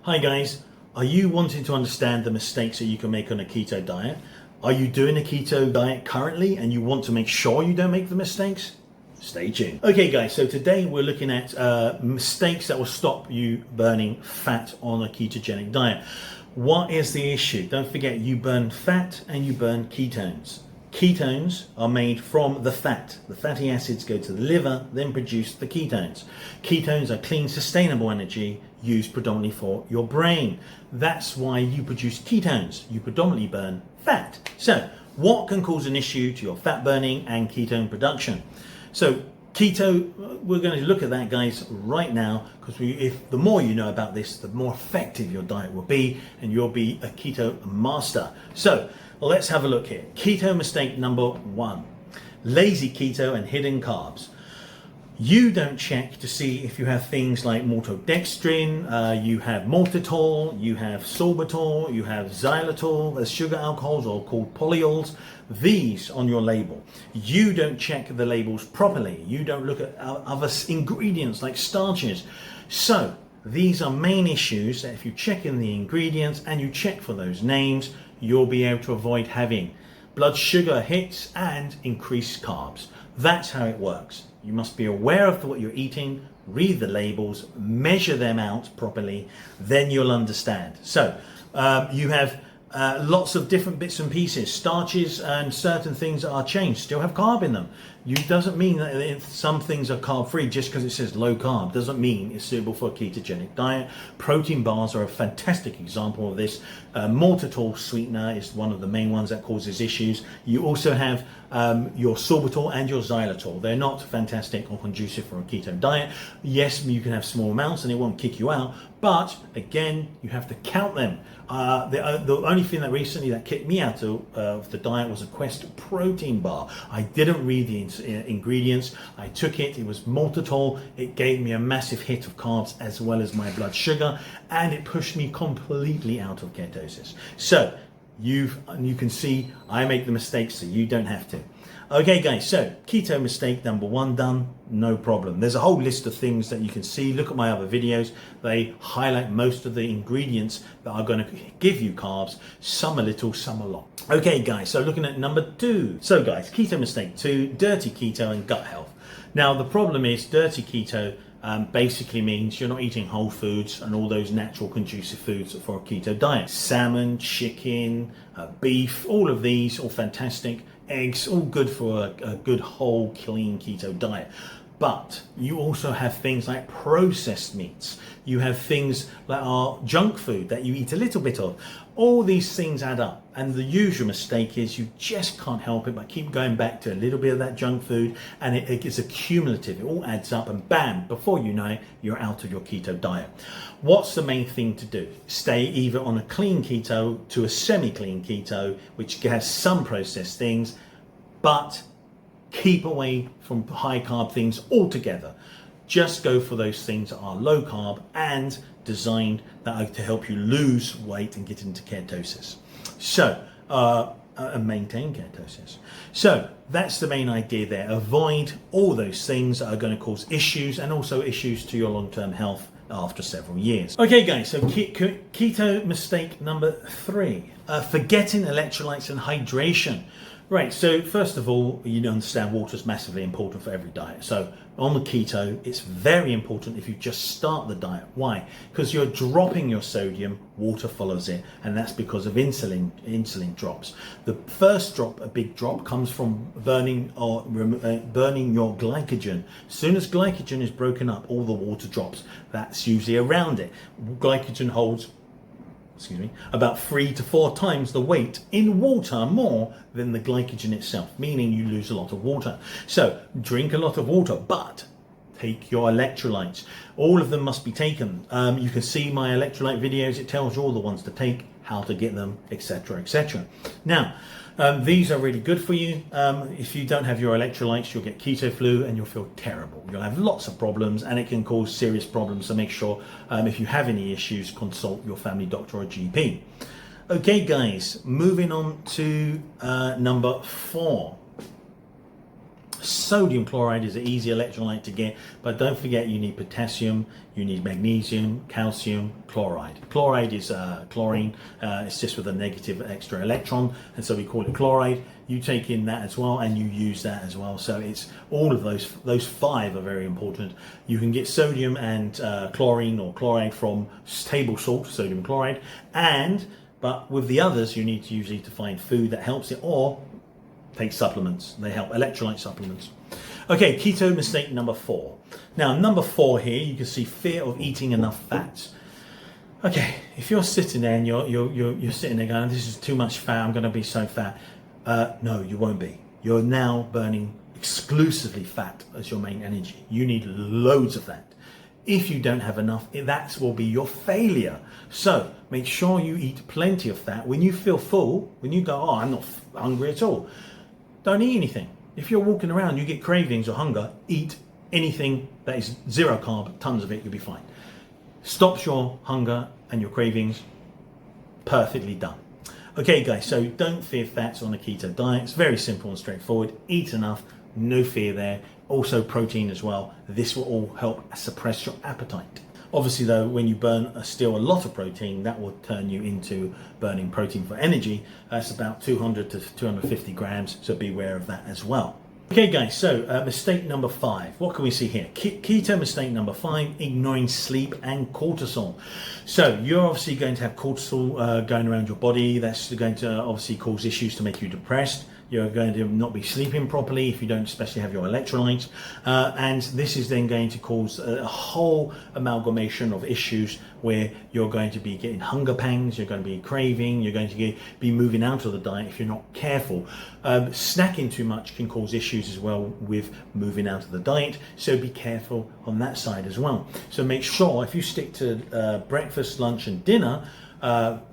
Hi guys, are you wanting to understand the mistakes that you can make on a keto diet? Are you doing a keto diet currently and you want to make sure you don't make the mistakes? Stay tuned. Okay guys, so today we're looking at mistakes that will stop you burning fat on a ketogenic diet. What is the issue? Don't forget, you burn fat and you burn ketones. Ketones are made from the fat. The fatty acids go to the liver, then produce the ketones. Ketones are clean, sustainable energy used predominantly for your brain. That's why you produce ketones. You predominantly burn fat. So, what can cause an issue to your fat burning and ketone production? So, keto, we're going to look at that, guys, right now, because if the more you know about this, the more effective your diet will be, and you'll be a keto master. So, let's have a look here. Keto mistake number 1. Lazy keto and hidden carbs. You don't check to see if you have things like maltodextrin, you have maltitol, you have sorbitol, you have xylitol, as sugar alcohols or called polyols. These on your label. You don't check the labels properly. You don't look at other ingredients like starches. So these are main issues that if you check in the ingredients and you check for those names, you'll be able to avoid having blood sugar hits and increased carbs. That's how it works. You must be aware of what you're eating, read the labels, measure them out properly, then you'll understand. So you have lots of different bits and pieces. Starches and certain things that are changed still have carb in them. It doesn't mean that if some things are carb free just because it says low carb doesn't mean it's suitable for a ketogenic diet. Protein bars are a fantastic example of this. Maltitol sweetener is one of the main ones that causes issues. You also have your sorbitol and your xylitol. They're not fantastic or conducive for a keto diet. Yes, you can have small amounts and it won't kick you out, but again, you have to count them. The only thing that recently that kicked me out of the diet was a Quest protein bar. I didn't read the ingredients. I took it. It was maltitol. It gave me a massive hit of carbs as well as my blood sugar, and it pushed me completely out of ketosis. So you can see I make the mistakes so you don't have to. Okay guys, so keto mistake number 1 done, no problem. There's a whole list of things that you can see. Look at my other videos. They highlight most of the ingredients that are going to give you carbs, some a little, some a lot. Okay guys, so looking at number 2. So guys, keto mistake 2, dirty keto and gut health. Now the problem is dirty keto basically means you're not eating whole foods and all those natural conducive foods for a keto diet. Salmon, chicken, beef, all of these, all fantastic. Eggs, all good for a good whole clean keto diet. But you also have things like processed meats. You have things that are junk food that you eat a little bit of. All these things add up. And the usual mistake is you just can't help it but keep going back to a little bit of that junk food, and it is accumulative. It all adds up and bam, before you know it, you're out of your keto diet. What's the main thing to do? Stay either on a clean keto to a semi-clean keto, which has some processed things, but keep away from high carb things altogether. Just go for those things that are low carb and designed that are to help you lose weight and get into ketosis. So, and maintain ketosis. So that's the main idea there. Avoid all those things that are going to cause issues and also issues to your long-term health after several years. Okay guys, so keto mistake number 3, forgetting electrolytes and hydration. Right, so first of all, you understand water is massively important for every diet. So on the keto, it's very important if you just start the diet. Why? Because you're dropping your sodium, water follows it, and that's because of insulin drops. The first drop, a big drop, comes from burning your glycogen. As soon as glycogen is broken up, all the water drops. That's usually around it. Glycogen holds about 3 to 4 times the weight in water more than the glycogen itself, meaning you lose a lot of water. So drink a lot of water, but take your electrolytes. All of them must be taken. You can see my electrolyte videos. It tells you all the ones to take, how to get them, etc., etc. Now, these are really good for you. If you don't have your electrolytes, you'll get keto flu and you'll feel terrible. You'll have lots of problems and it can cause serious problems. So make sure if you have any issues, consult your family doctor or GP. Okay guys, moving on to number 4. Sodium chloride is an easy electrolyte to get, but don't forget you need potassium, you need magnesium, calcium, chloride. Chloride is chlorine, it's just with a negative extra electron, and so we call it chloride. You take in that as well, and you use that as well. So it's all of those five are very important. You can get sodium and chlorine or chloride from table salt, sodium chloride, but with the others, you need to usually to find food that helps it, or take supplements. They help, electrolyte supplements. Okay, keto mistake number 4. Now, number 4 here, you can see fear of eating enough fats. Okay, if you're sitting there and you're sitting there going, this is too much fat, I'm going to be so fat. No, you won't be. You're now burning exclusively fat as your main energy. You need loads of fat. If you don't have enough, that will be your failure. So make sure you eat plenty of fat. When you feel full, when you go, oh, I'm not hungry at all, don't eat anything. If you're walking around, you get cravings or hunger, eat anything that is 0 carb, tons of it, you'll be fine. Stops your hunger and your cravings, perfectly done. Okay guys, so don't fear fats on a keto diet. It's very simple and straightforward. Eat enough, no fear there. Also protein as well. This will all help suppress your appetite. Obviously though, when you burn still a lot of protein, that will turn you into burning protein for energy. That's about 200 to 250 grams, so be aware of that as well. Okay guys, so mistake number 5. What can we see here? Keto mistake number 5, ignoring sleep and cortisol. So you're obviously going to have cortisol going around your body. That's going to obviously cause issues to make you depressed. You're going to not be sleeping properly if you don't especially have your electrolytes. And this is then going to cause a whole amalgamation of issues where you're going to be getting hunger pangs, you're going to be craving, you're going to be moving out of the diet if you're not careful. Snacking too much can cause issues as well with moving out of the diet. So be careful on that side as well. So make sure if you stick to breakfast, lunch and dinner,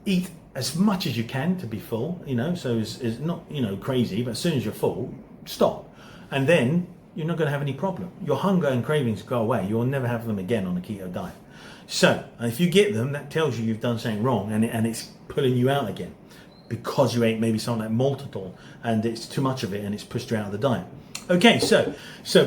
eat as much as you can to be full, so it's not, crazy, but as soon as you're full, stop. And then you're not going to have any problem. Your hunger and cravings go away. You'll never have them again on a keto diet. So if you get them, that tells you you've done something wrong, and it's pulling you out again because you ate maybe something like maltitol and it's too much of it and it's pushed you out of the diet. Okay, so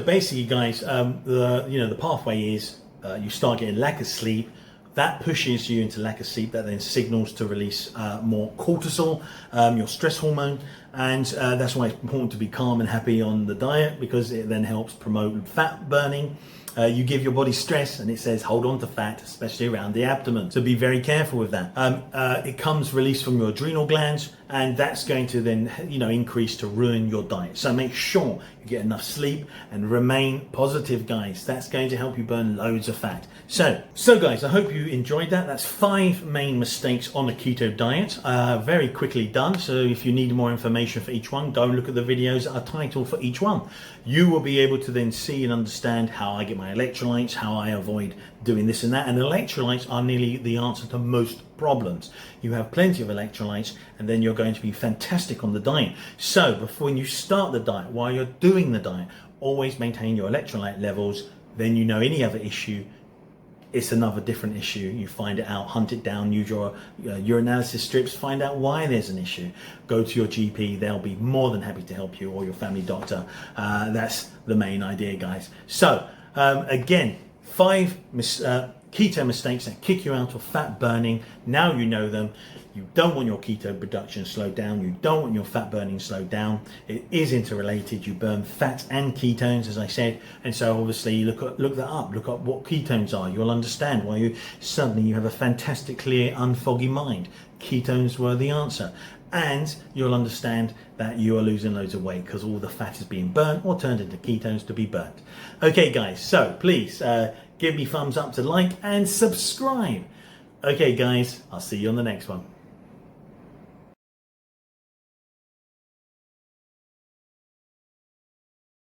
basically guys, the pathway is you start getting lack of sleep. That pushes you into lack of sleep. That then signals to release more cortisol, your stress hormone, and that's why it's important to be calm and happy on the diet, because it then helps promote fat burning. You give your body stress and it says hold on to fat, especially around the abdomen. So be very careful with that. It comes released from your adrenal glands, and that's going to then increase to ruin your diet. So make sure you get enough sleep and remain positive, guys. That's going to help you burn loads of fat. So guys, I hope you enjoyed that. That's 5 main mistakes on a keto diet. Very quickly done. So if you need more information for each one, go and look at the videos that are titled for each one. You will be able to then see and understand how I get my electrolytes, how I avoid doing this and that. And electrolytes are nearly the answer to most problems. You have plenty of electrolytes, and then you're going to be fantastic on the diet. So before you start the diet, while you're doing the diet, always maintain your electrolyte levels. Then any other issue, it's another different issue. You find it out, hunt it down, use your urinalysis strips, find out why there's an issue. Go to your GP, they'll be more than happy to help you, or your family doctor. That's the main idea, guys. So again, 5 keto mistakes that kick you out of fat burning. Now you know them. You don't want your keto production slowed down. You don't want your fat burning slowed down. It is interrelated. You burn fat and ketones, as I said. And so obviously look that up. Look up what ketones are. You'll understand why you have a fantastic, clear, unfoggy mind. Ketones were the answer. And you'll understand that you are losing loads of weight because all the fat is being burnt or turned into ketones to be burnt. Okay, guys, so please give me thumbs up to like and subscribe. Okay, guys, I'll see you on the next one.